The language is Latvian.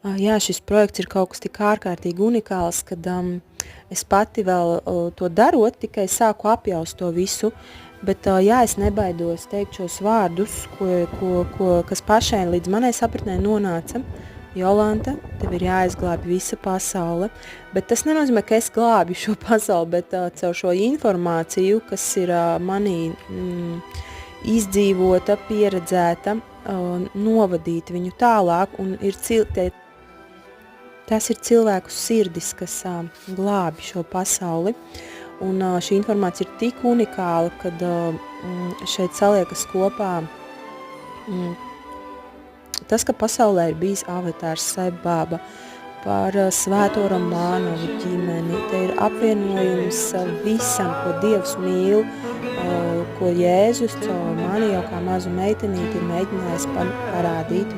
Jā, šis projekts ir kaut kas tik ārkārtīgi unikāls, kad es pati vēl to darot, tikai sāku apjaust to visu, bet jā, es nebaidos teikt šos vārdus, kas pašai līdz manai sapratnē nonāca. Jolanta, tev ir jāizglābj visa pasaule, bet tas nenozīmē, ka es glābju šo pasauli, bet caur šo informāciju, kas ir manī izdzīvota, pieredzēta, novadīt viņu tālāk, un tas ir cilvēku sirdis, kas glābi šo pasauli, un šī informācija ir tik unikāla, kad šeit saliekas kopā tas, ka pasaulē ir bijis avatārs Saibaba, par Svēto Romānovu ģimeni. Te ir apvienojums visam, ko Dievs mīl, ko Jēzus caur mani jau kā mazu meitenīti ir mēģinājis parādīt.